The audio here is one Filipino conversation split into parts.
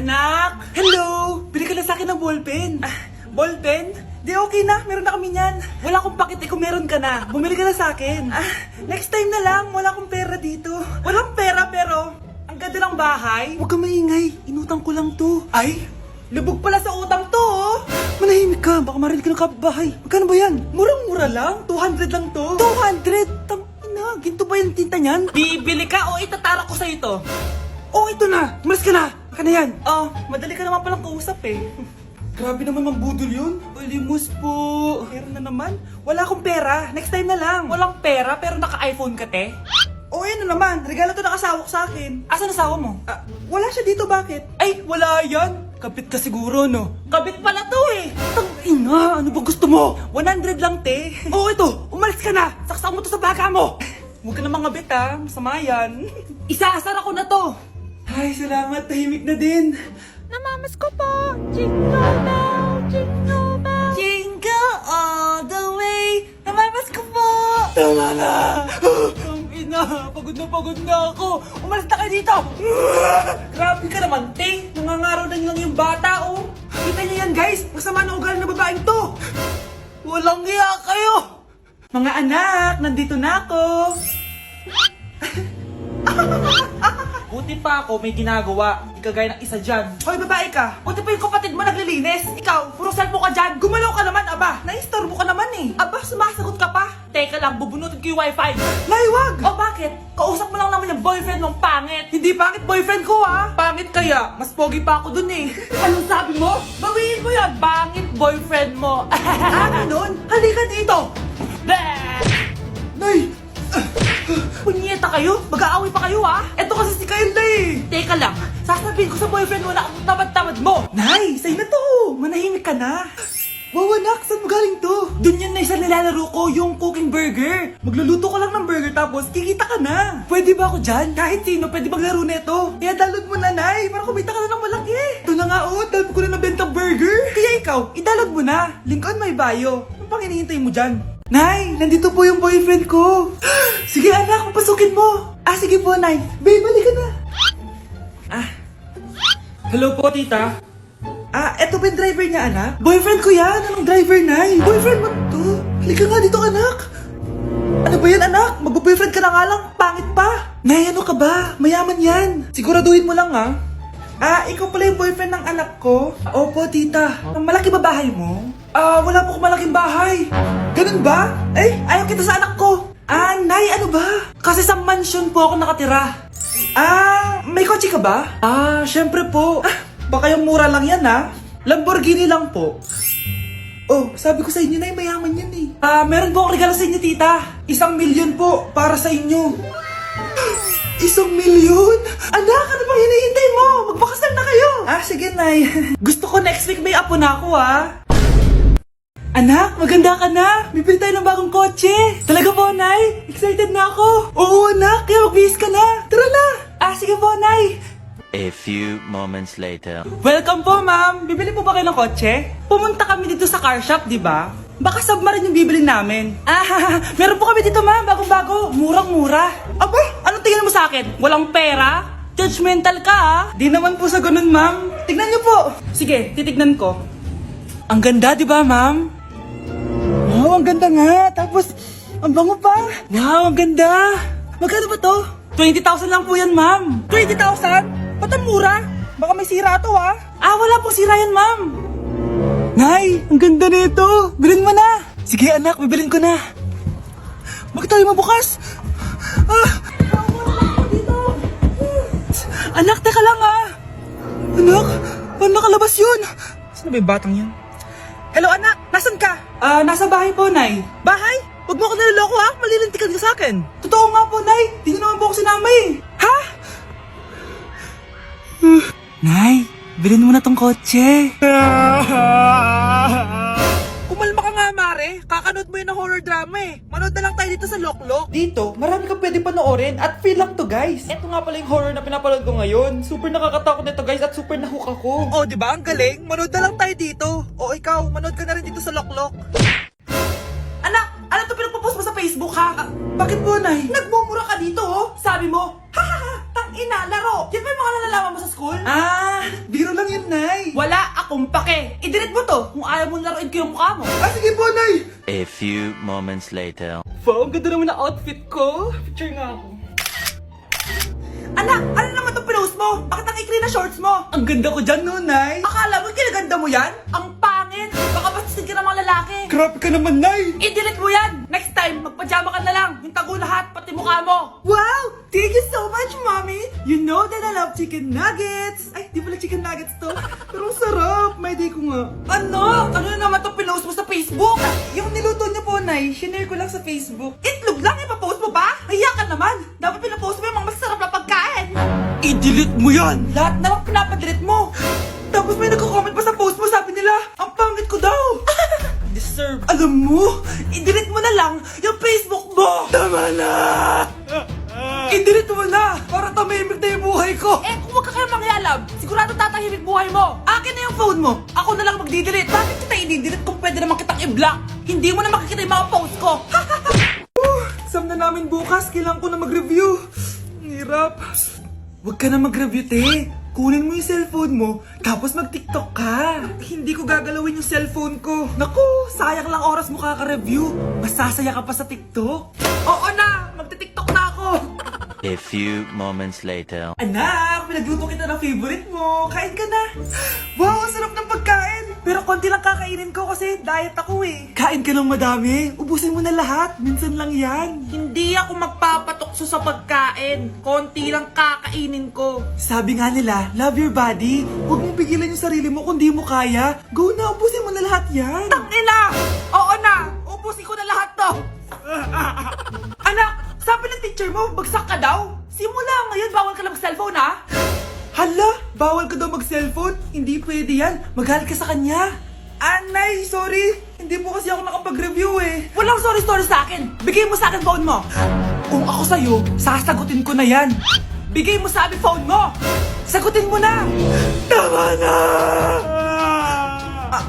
Anak! Hello! Bili ka na sa akin ng ballpen. Ballpen? Di okay na, meron na kami niyan. Wala akong pakit kung meron ka na. Bumili ka na sa akin. Next time na lang, wala akong pera dito. Walang pera pero, ang ganda ng bahay. Huwag ka maingay, inutang ko lang to. Ay, lubog pala sa utang to oh. Manahimik ka, baka marinig ka ng kapitbahay. Magkano ba yan? Murang-mura lang, 200 lang to. 200? Tangina, ginto ba yung tinta niyan? Bibili ka o itatara ko sa ito? Oh, ito na! Umalis ka na! Baka na yan! Oh, madali ka naman palang kausap eh. Grabe naman mambudol yun. Ulimos po. Meron na naman. Wala akong pera. Next time na lang. Walang pera pero naka-iPhone ka, te? Oh, ano naman. Regalo to ng asawa ko sa akin. Asan asawa mo? Wala siya dito, bakit? Ay, wala yan. Kabit ka siguro, no? Kabit pala to eh. Tangina, ano ba gusto mo? 100 lang, te. Oh, ito. Umalis ka na. Saksak mo to sa baga mo. Huwag ka na mga bit, ha. Masama yan. Isaasar ako na to. Ay, salamat. Tahimik na din. Namamas ko po. Jingle bell, jingle bell. Jingle all the way. Namamas ko po. Tama na. Ang ina, pagod na ako. Umalis na kayo dito. Grabe ka naman, te. Nangangaraw na lang yung bata, oh. Kita niyo yan, guys. Masama na ugali na babaeng to. Walang hiya kayo. Mga anak, nandito na ako. Buti pa ako may ginagawa. Di kagaya ng isa dyan. Hoy, babae ka. Buti pa yung kapatid mo naglilinis. Ikaw, puro cellphone ka dyan. Gumalaw ka naman, aba. Naistorbo ka naman eh. Aba, sumasagot ka pa. Teka lang, bubunutin ko yung wifi. Laywag! O bakit? Kausap mo lang naman yung boyfriend mong pangit. Hindi pangit boyfriend ko ha. Pangit kaya? Mas pogi pa ako dun eh. Anong sabi mo? Bawiin mo yan. Pangit boyfriend mo. Ganun? Halika dito. Nay! Punyeta kayo? Mag-aaway pa kayo ha? Eto kasi si Kyle na eh. Teka lang, sasabihin ko sa boyfriend mo na ang tamad-tamad mo. Nay, sa'yo na to. Manahimik ka na. Wow, anak, saan mo galing to? Dun yun na isa nilalaro ko, yung cooking burger. Magluluto ko lang ng burger tapos kikita ka na. Pwede ba ako dyan? Kahit sino, pwede maglaro neto. Kaya download mo na, Nay, para kumita ka na ng malaki. Ito na nga oh, dami ko na nabentang burger. Kaya ikaw, i-download mo na. Link on my bio. Ano pang hinihintay mo dyan? Nay, nandito po yung boyfriend ko. Sige anak, papasukin mo. Sige po, Nay. Babe, balik ka na. Hello po, tita. Eto ba yung driver niya, anak? Boyfriend ko yan. Anong driver, Nay? Boyfriend mo to? Halika nga dito, anak. Ano ba yan, anak? Mag-boyfriend ka na nga lang. Pangit pa. Nay, ano ka ba? Mayaman yan. Siguraduhin mo lang, ha? Ikaw pala yung boyfriend ng anak ko? Opo, tita. Malaki ba bahay mo? Wala po akong malaking bahay. Ganun ba? Ayaw kita sa anak ko. Nay, ano ba? Kasi sa mansion po ako nakatira. May kotse ka ba? Syempre po. Baka yung mura lang yan, ha? Lamborghini lang po. Oh, sabi ko sa inyo, Nay, mayaman yan eh. Meron po akong regalo sa inyo, tita. 1,000,000 po para sa inyo. 1,000,000? Anak, ano bang hinihintay mo? Magpakasal na kayo. Sige, Nay. Gusto ko next week may apo na ako, ha? Anak, maganda ka na. Bibili tayo ng bagong kotse. Talaga po, Nay? Excited na ako. Oo, anak. Kaya magbihis ka na. Tara na. Sige po, Nay. A few moments later. Welcome po, ma'am. Bibili po ba kayo ng kotse? Pumunta kami dito sa car shop, di ba? Baka submarine yung bibili namin. Meron po kami dito, ma'am. Bagong-bago. Murang-mura. Aba, anong tingin mo sa akin? Walang pera? Judgmental ka, ha? Di naman po sa ganun, ma'am. Tignan niyo po. Sige, titignan ko. Ang ganda, di ba, ma'am? Wow, ang ganda nga. Tapos, ang bango pa. Wow, ang ganda. Magkano ba to? 20,000 lang po yan, ma'am. 20,000? Ba't ang mura? Baka may sira to, ha? Wala pong sira yan, ma'am. Nay, ang ganda nito. Bilhin mo na. Sige, anak, bibilin ko na. Bakit tayo mabukas? Anak, teka lang, ha? Anak, paano nakalabas yun? Saan ba yung batang yan? Hello, anak. Nasaan ka? Nasa bahay po, Nay. Bahay? Huwag mo ako naloloko, ha? Malilintikan ka sa akin. Totoo nga po, Nay. Di na naman po ako sinama, eh. Ha? Nay, bilhin mo na tong kotse. Kumalma ka nga, Mare. Kakanood mo yun ng horror drama, eh. Manood na lang tayo dito sa Loklok. Dito, marami ka pwede panoorin at free lang to, guys. Eto nga pala yung horror na pinapanood ko ngayon. Super nakakatakot nito, guys, at super nahook ako. Oh, di ba? Ang galing. Manood na lang tayo dito. O ikaw, manood ka na rin dito sa Loklok. Anak, ano to pinagpo-post mo sa Facebook, ha? Bakit po, Nay? Nagmumura ka dito, oh. Sabi mo, ha, tang ina, laro. Yan ba yung mga nalalaman mo sa school? Biro lang Okay, i-delete mo to kung ayaw mo laruin ko yung mukha mo. Ah, sige po, Nay! A few moments later. Wow, ang ganda naman ng outfit ko. Picture nga ako. Anak, ano naman itong pinost mo? Bakit ang ikli na shorts mo? Ang ganda ko dyan, no, Nay? Akala mo kinaganda mo yan? Ang pangit! Baka bastusin ka ng mga lalaki. Grabe ka naman, Nay! I-delete mo yan! Next time, magpajama ka na lang. Yung tago lahat, pati mukha mo. Wow! Thank you so much, Mommy! You know that I love chicken nuggets! Ay, di pala chicken nuggets to. Pero ang sarap! May di ko nga. Ano? Ano na naman itong pinost mo sa Facebook? Yung niluto niyo po, Nay, shinare ko lang sa Facebook. Itlog lang, ipapost mo ba? Kaya ka naman! Dapat pinapost mo yung mga masarap na pagkain! I-delete mo yan! Lahat na lang pinapadelete mo! Tapos may nagko-comment pa sa post mo, sabi nila, ang pangit ko daw! Deserve. Alam mo, i-delete mo na lang yung Facebook mo! Tama na! I-delete mo na! Para tumimik na yung buhay ko! Eh, kung wag ka kayo mangyalab, sigurado tatahimik buhay mo! Akin na yung phone mo! Ako na lang magdi-delete! Bakit kita i-delete kung pwede naman kitang i-block? Hindi mo na makikita yung mga post ko! Sam na namin bukas, kailangan ko na mag-review. Ang hirap. Huwag ka na mag-review, te. Kunin mo yung cellphone mo, tapos mag-TikTok ka. Hindi ko gagalawin yung cellphone ko. Naku, sayang lang oras mo kaka-review. Masasaya ka pa sa TikTok. Oo na, magti-TikTok na ako. A few moments later. Anak, pinagluto kita ng favorite mo. Kain ka na. Wow, ang sarap ng pagkain. Pero konti lang kakainin ko kasi diet ako eh. Kain ka ng madami. Ubusin mo na lahat. Minsan lang yan. Hindi ako magpapatukso sa pagkain. Konti lang kakainin ko. Sabi nga nila, love your body. Huwag mong pigilan yung sarili mo kung di mo kaya. Go na, ubusin mo na lahat yan. Tangina! Oo na! Ubusin ko na lahat to. Anak, sabi ng teacher mo, bagsak ka daw. Simula ngayon, bawal ka na mag-cellphone ha? Hala, bawal ka daw mag-cellphone? Hindi pwede yan. Magalit ka sa kanya. Anay, sorry. Hindi po kasi ako nakapag-review eh. Walang sorry sa akin. Bigay mo sa akin phone mo. Kung ako sa'yo, sasagutin ko na yan. Bigay mo sa akin phone mo. Sagutin mo na. Tama na.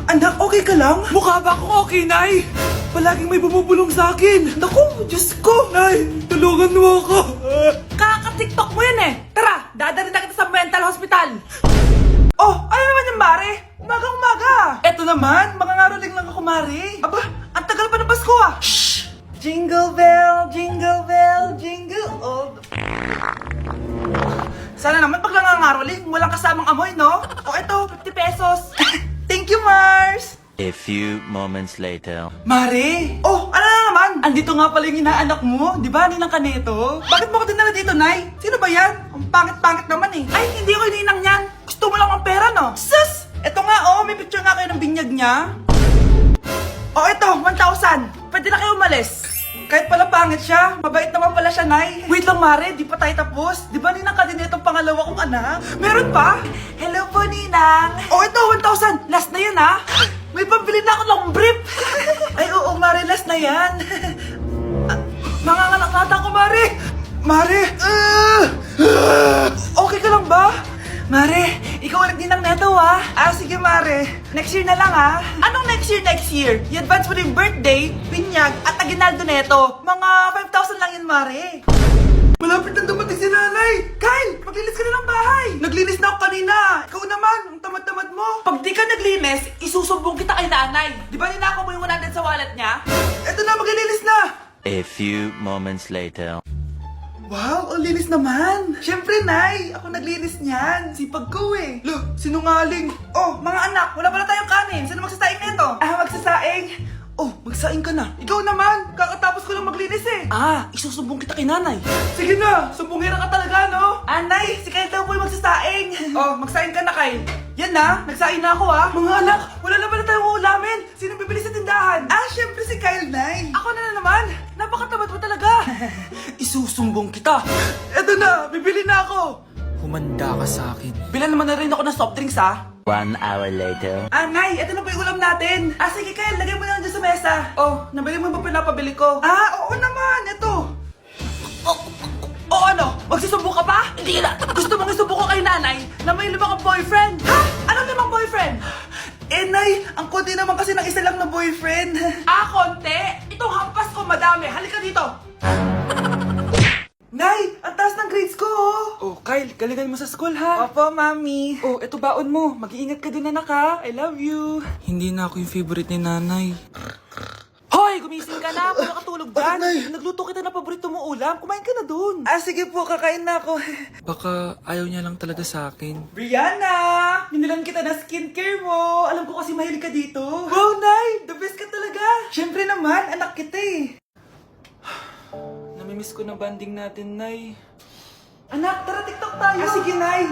Anak, okay ka lang? Mukha ba akong okay, Nay? Palaging may bumubulong sa akin. Naku, Diyos ko. Nay, tulungan mo ako. Kaka-TikTok mo yan eh. Tara, dadalhin na kita sa mental hospital. Oh, ano naman yung Mare? Umaga-umaga. Eto naman, mga ngaroling lang ako, Mare. Aba, ang tagal pa ng Pasko ah. Shh! Jingle bell, jingle bell, jingle all. Sana naman pag nangangaroling, walang kasamang amoy, no? O eto, 50 pesos. Thank you, Mars. A few moments later. Mare! Oh, ano na naman? Andito nga pala yung inaanak mo. Di ba, ninang ka nito? Bakit mo ko dinala dito, Nay? Sino ba yan? Ang pangit-pangit naman eh. Ay, hindi ko ninang yan. Gusto mo lang ang pera, no? Sus! Eto nga, oh. May picture nga kayo ng binyag niya. Oh, eto. 1,000. Pwede na kayo umalis. Kahit pala pangit siya, mabait naman pala siya, Nay. Wait lang, Mare. Di pa tayo tapos. Di ba ninang ka din itong pangalawa kong anak? Meron pa? Hello po, ninang. Oh, ito. 1,000. Last na yun, ha? May pambili na ako ng brief. Ay, oo, Mare, last na yan. Manganganak nata ako, Mare. Mare. Okay ka lang ba? Mare, ikaw ulit din ang neto, ha? Ah, sige, Mare. Next year na lang, ha? Anong next year, next year? I-advance mo na yung birthday, pinyag, at aginaldo neto. Mga 5,000 lang yun, Mare. Malapit na dumating si nanay! Kyle! Maglinis ka na ng bahay! Naglinis na ako kanina! Ikaw naman! Ang tamad-tamad mo! Pag di ka naglinis, isusumbong kita kay nanay! Di ba ninako mo yung 100 sa wallet niya? Eto na! Maglinis na! A few moments later. Wow! Ang linis naman! Siyempre, Nay! Ako naglinis niyan! Sipag ko eh! Loh! Sinungaling! Oh! Mga anak! Wala pala tayong kanin! Sino magsasaing nito? Ah! Magsasaing! Oh! Magsaing ka na! Ikaw naman! Kakatapos ko lang maglinis eh! Ah! Isusumbong kita kay nanay! Sige na! Sumbongera ka talaga, no? Anay! Si Kyle daw po yung magsasaing! Oh! Magsaing ka na, Kyle! Yan na! Nagsaing na ako ah! Mga anak! Wala na pala tayong ulamin! Sino bibili sa tindahan? Ah! Siyempre si Kyle, Nay! Ako na naman! Napakatamad mo talaga! Isusumbong kita! Eto na! Bibili na ako! Humanda ka sa akin. Bilan naman na rin ako ng soft drinks ha! 1 hour later. Ah, Nay! Ito na po yung ulam natin! Ah, sige Kyle! Lagay mo na lang dyan sa mesa! Oh, nabili mo ba pinapabili ko? Ah, oo naman! Ito! O ano? Magsusumbong ka pa? Hindi na! Gusto mong isumbong ko kay nanay na may 5 kang boyfriend? Ha? Anong 5 boyfriend? Eh, Nay! Ang konti naman kasi ng isa lang na boyfriend. Ah, konti? Itong hampas ko madami. Halika dito! Nay! Ang taas ng grades ko, oh. Kyle, galingan mo sa school, ha? Opo, mami. Oh, eto baon mo. Mag-iingat ka dun, anak, ha? I love you. Hindi na ako yung favorite ni nanay. Hoy, gumising ka na. Wala katulog dyan. Nay? Nagluto kita ng paborito mo ulam. Kumain ka na dun. Ah, sige po. Kakain na ako. Baka ayaw niya lang talaga sa akin. Brianna! Binilan kita na skincare mo. Alam ko kasi mahilig ka dito. Wow, Nay! The best ka talaga. Siyempre naman, anak kita eh. Namimiss ko na banding natin, Nay. Anak, tara TikTok tayo. Ah, sige, Nay.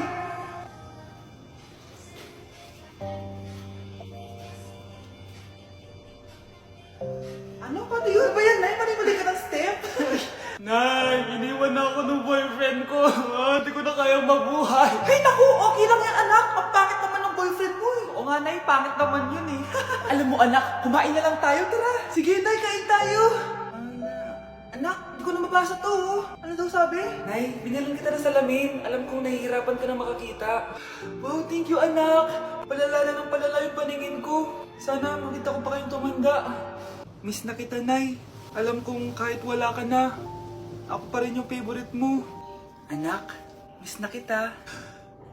Ano? Paano yun? Ba yan, Nay? Mali-mali ka ng step? Nay, iniwan na ako ng boyfriend ko. Hindi ko na kayang mabuhay. Ay, naku! Okay lang yan, anak. Ang pangit naman ng boyfriend mo eh. Oo nga, Nay. Pangit naman yun eh. Alam mo, anak, kumain na lang tayo. Tara. Sige, Nay. Kain tayo. Anak, hindi ko na mabasa to. Oh. Ano daw sabi? Nay, binalan kita ng salamin. Alam kong nahihirapan ka na makakita. Wow, thank you, anak. Palala na ng palala yung paningin ko. Sana makita ko pa kayong tumanda. Miss na kita, Nay. Alam kong kahit wala ka na, ako pa rin yung favorite mo. Anak, miss na kita.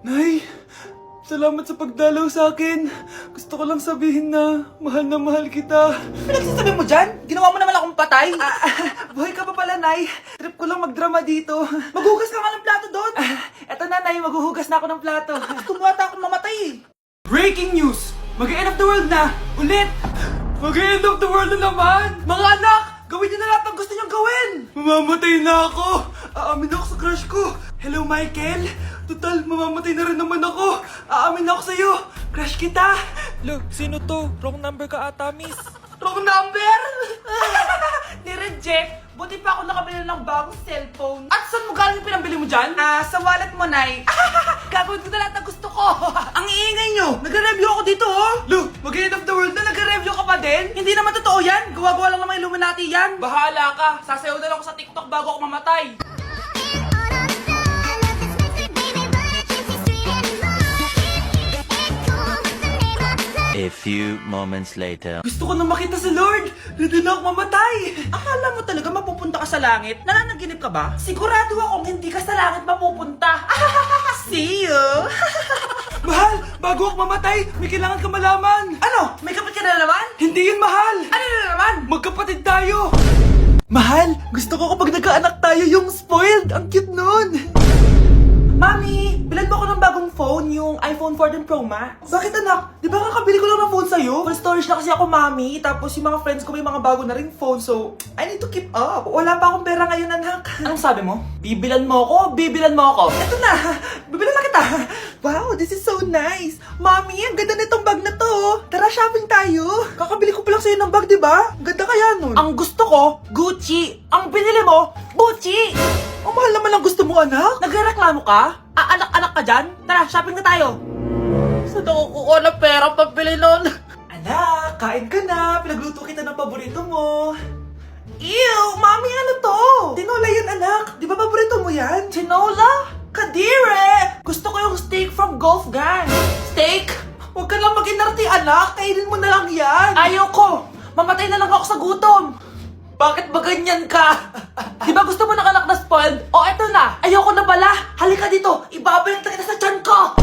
Nay, salamat sa pagdalaw sa akin. Gusto ko lang sabihin na mahal kita. Pinagsasabi mo dyan? Ginawa mo naman akong patay. Buhay ka pa pala, Nay. Trip ko lang magdrama dito. Maghugas ka nga ng plato doon. Eto na, Nay. Maghuhugas na ako ng plato. Gusto mo ata akong mamatay eh. Breaking news! Mag-end of the world na! Ulit! Mag-end of the world na naman! Mga anak, gawin niyo na lahat ng gusto niyong gawin. Mamamatay na ako! Aamin ako sa crush ko! Hello, Michael! Total, mamamatay na rin naman ako! Aamin ako sa'yo! Crush kita! Look, sino to? Wrong number ka ata, miss. Wrong number! Ni-reject. Buti pa ako nakabili ng bagong cellphone. At saan mo galing yung pinambili mo dyan? Sa wallet mo, Nay. Gagawin ko na lahat ng gusto ko. Ang iingay nyo. Nagre-review ako dito, oh. Look, mag-end of the world na Nagre-review ka pa din? Hindi naman totoo yan. Gawa-gawa lang naman Illuminati yan. Bahala ka! Sasayaw na lang ako sa TikTok bago ako mamatay! A few moments later. Gusto ko na makita si Lord. Ready na ako mamatay. Akala mo talaga mapupunta ka sa langit? Nananaginip ka ba? Sigurado akong hindi ka sa langit mapupunta. See you. Mahal! Bago ako mamatay, may kailangan ka malaman! Ano? May kapit ka na naman? Hindi yun, mahal! Ano na naman? Magkapatid tayo! Mahal, gusto ko kapag nagkaanak tayo yung spoiled. Ang cute nun. Mami, bilan mo ako ng bagong phone, yung iPhone 14 Pro Max. Bakit anak? Di ba kakabili ko lang ng phone sa'yo? Full storage na kasi ako, Mami. Tapos yung mga friends ko may mga bago na ring phone, so I need to keep up. Wala pa akong pera ngayon, anak. Anong sabi mo? Bibilan mo ako? Bibilan mo ako? Eto na, bibilan na kita. Wow, this is so nice. Mami, ang ganda nitong bag na to. Tara, shopping tayo. Kakabili ko pa lang sa'yo ng bag, di ba? Ang ganda kaya nun. Ang gusto ko, Gucci. Ang binili mo, Gucci. Ang mahal naman ang gusto mo, anak. Nagrereklamo ka? Anak-anak ka dyan? Tara, shopping na tayo. Saan ako kukuha ng pera pambili nun? Anak, kain ka na. Pinagluto kita ng paborito mo. Ew, Mami, ano to? Tinola yan, anak. Di ba paborito mo yan? Tinola? Kadire! Gusto ko yung steak from Golf Gang. Steak? Huwag ka lang mag-inarti, anak. Kainin mo na lang yan. Ayoko. Mamatay na lang ako sa gutom. Bakit ba ganyan ka? Di ba gusto mo ng anak na spoiled? O eto na, ayoko na pala. Halika dito, ibabayang kita sa tiyan ko.